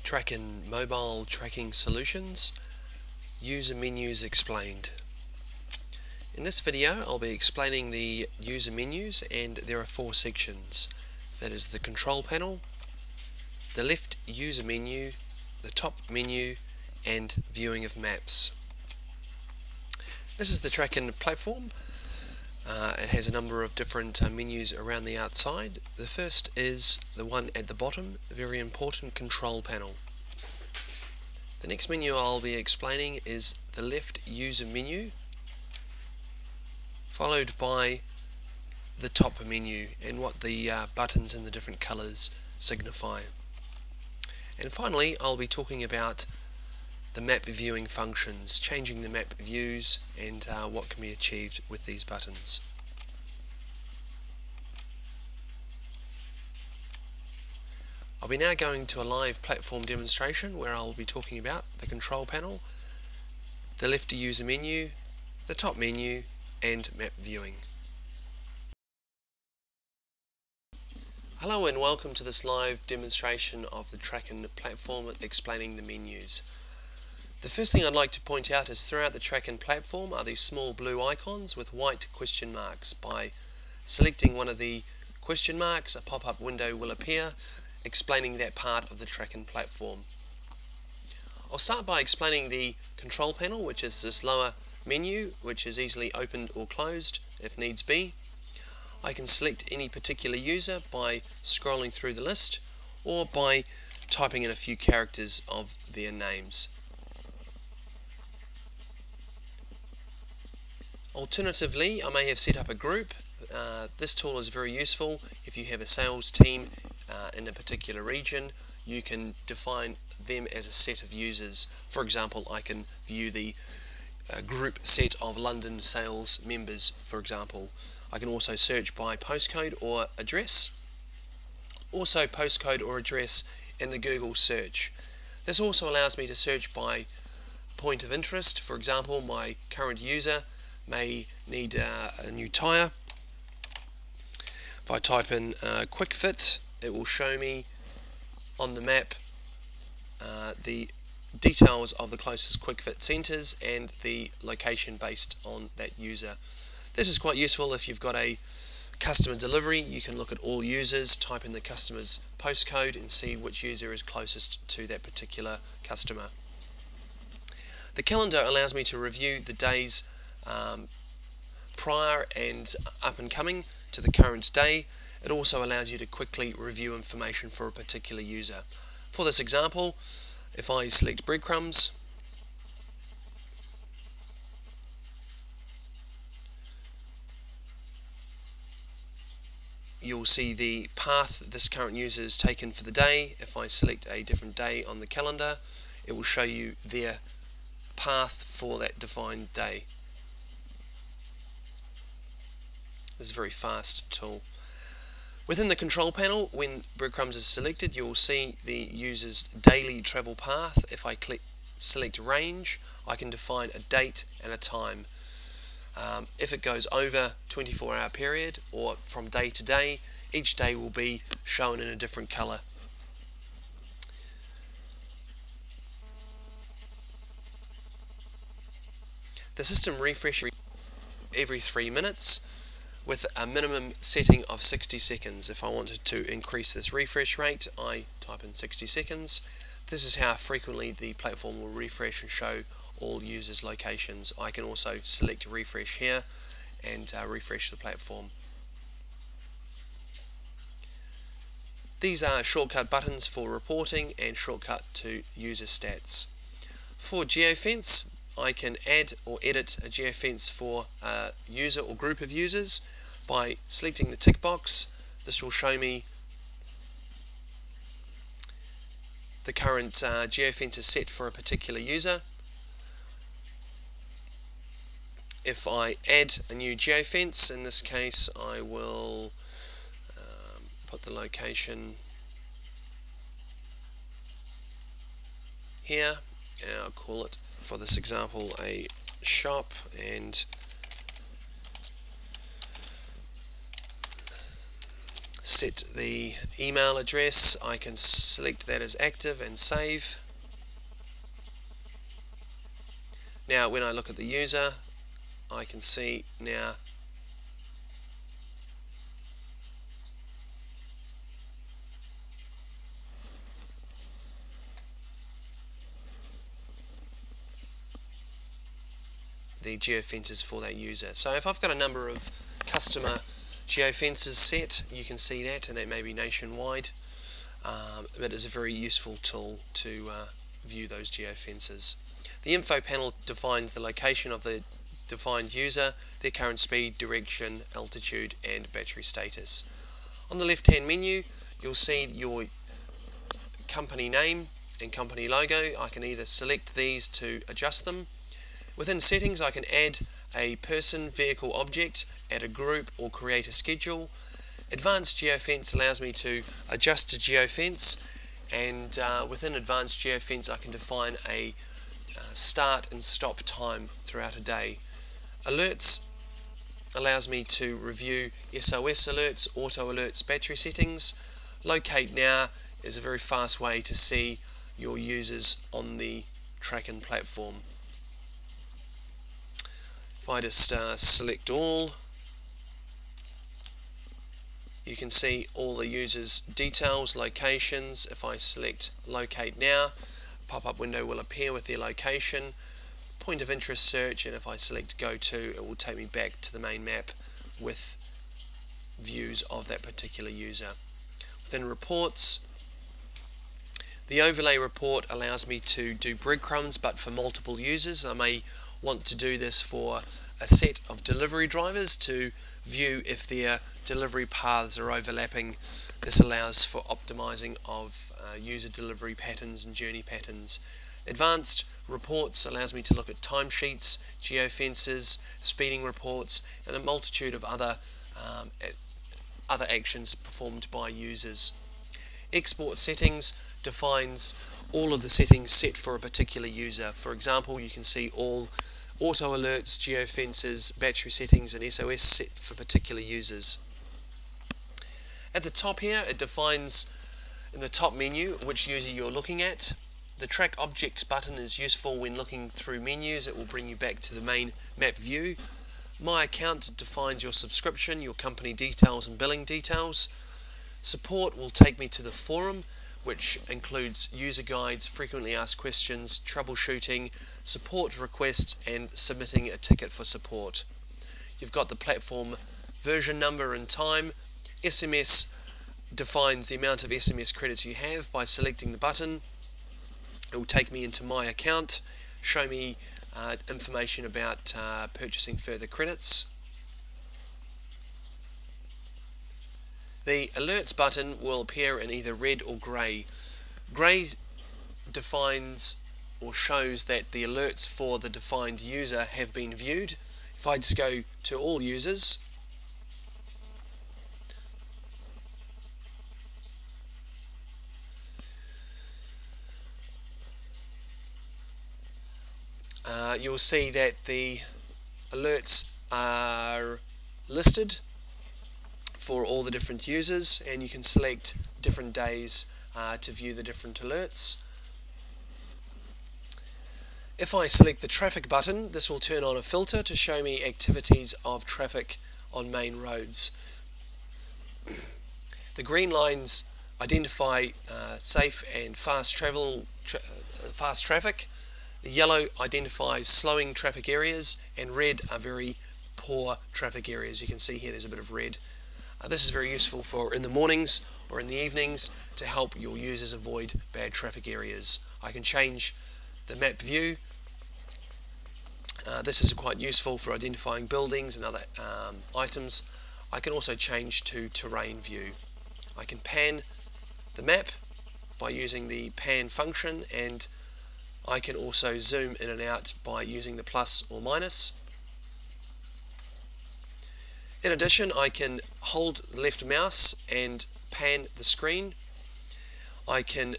TrackN Mobile Tracking Solutions, User Menus Explained. In this video I'll be explaining the user menus, and there are four sections. That is the control panel, the left user menu, the top menu, and viewing of maps. This is the TrackN platform. It has a number of different menus around the outside. The first is the one at the bottom, very important, control panel. The next menu I'll be explaining is the left user menu, followed by the top menu and what the buttons and the different colours signify. And finally I'll be talking about the map viewing functions, changing the map views, and what can be achieved with these buttons. I'll be now going to a live platform demonstration where I'll be talking about the control panel, the left user menu, the top menu, and map viewing. Hello and welcome to this live demonstration of the TrackN platform explaining the menus. The first thing I'd like to point out is throughout the TrackN platform are these small blue icons with white question marks. By selecting one of the question marks, a pop-up window will appear explaining that part of the TrackN platform. I'll start by explaining the control panel, which is this lower menu which is easily opened or closed if needs be. I can select any particular user by scrolling through the list or by typing in a few characters of their names. Alternatively, I may have set up a group. This tool is very useful if you have a sales team in a particular region. You can define them as a set of users. For example, I can view the group set of London sales members, for example. I can also search by postcode or address. Also postcode or address in the Google search. This also allows me to search by point of interest. For example, my current user may need a new tyre. If I type in quick fit, it will show me on the map the details of the closest quick fit centres and the location based on that user. This is quite useful if you've got a customer delivery. You can look at all users, type in the customer's postcode and see which user is closest to that particular customer. The calendar allows me to review the days prior and up and coming to the current day. It also allows you to quickly review information for a particular user. For this example, if I select breadcrumbs, you'll see the path this current user has taken for the day. If I select a different day on the calendar, it will show you their path for that defined day. This is a very fast tool. Within the control panel, when breadcrumbs is selected, you will see the user's daily travel path. If I select range, I can define a date and a time. If it goes over 24-hour period or from day to day, each day will be shown in a different colour. The system refreshes every 3 minutes with a minimum setting of 60 seconds. If I wanted to increase this refresh rate, I type in 60 seconds. This is how frequently the platform will refresh and show all users' locations. I can also select refresh here and refresh the platform. These are shortcut buttons for reporting and shortcut to user stats. For geofence, I can add or edit a geofence for a user or group of users by selecting the tick box. This will show me the current geofence is set for a particular user. If I add a new geofence, in this case I will put the location here, and I'll call it, for this example, a shop, and set the email address. I can select that as active and save. Now when I look at the user, I can see now the geofences for that user. So if I've got a number of customer geofences set, you can see that, and that may be nationwide, but it's a very useful tool to view those geofences. The info panel defines the location of the defined user, their current speed, direction, altitude and battery status. On the left hand menu you'll see your company name and company logo. I can either select these to adjust them. Within settings I can add a person, vehicle, object, add a group or create a schedule. Advanced geofence allows me to adjust a geofence, and within advanced geofence I can define a start and stop time throughout a day. Alerts allows me to review SOS alerts, auto alerts, battery settings. Locate now is a very fast way to see your users on the TrackN platform. If I just select all, you can see all the users' details, locations. If I select locate now, pop-up window will appear with their location, point of interest search, and if I select go to, it will take me back to the main map with views of that particular user. Within reports, the overlay report allows me to do breadcrumbs but for multiple users. I may want to do this for a set of delivery drivers to view if their delivery paths are overlapping. This allows for optimizing of user delivery patterns and journey patterns. Advanced reports allows me to look at timesheets, geofences, speeding reports and a multitude of other actions performed by users. Export settings defines all of the settings set for a particular user. For example, you can see all auto alerts, geofences, battery settings and SOS set for particular users. At the top here it defines in the top menu which user you're looking at. The Track Objects button is useful when looking through menus. It will bring you back to the main map view. My Account defines your subscription, your company details and billing details. Support will take me to the forum, which includes user guides, frequently asked questions, troubleshooting, support requests and submitting a ticket for support. You've got the platform version number and time. SMS defines the amount of SMS credits you have by selecting the button. It will take me into My Account, show me information about purchasing further credits. The Alerts button will appear in either red or grey. Grey defines or shows that the alerts for the defined user have been viewed. If I just go to all users, you'll see that the alerts are listed for all the different users, and you can select different days to view the different alerts. If I select the traffic button, this will turn on a filter to show me activities of traffic on main roads. The green lines identify safe and fast traffic. The yellow identifies slowing traffic areas, and red are very poor traffic areas. You can see here there's a bit of red. This is very useful for in the mornings or in the evenings to help your users avoid bad traffic areas. I can change the map view. This is quite useful for identifying buildings and other items. I can also change to terrain view. I can pan the map by using the pan function, and I can also zoom in and out by using the plus or minus. In addition, I can hold the left mouse and pan the screen. I can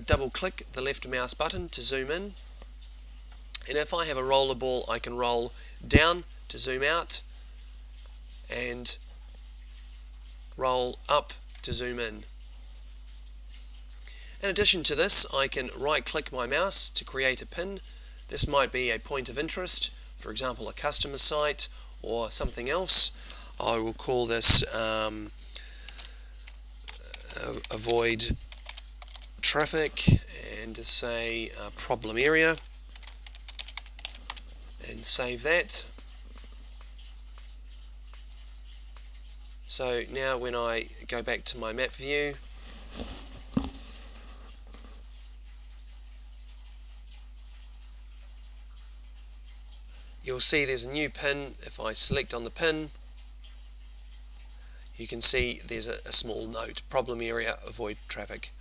double click the left mouse button to zoom in, and if I have a roller ball I can roll down to zoom out and roll up to zoom in. In addition to this, I can right click my mouse to create a pin. This might be a point of interest, for example a customer site or something else. I will call this avoid traffic and say problem area, and save that. So now when I go back to my map view, you'll see there's a new pin. If I select on the pin, you can see there's a small note, problem area, avoid traffic.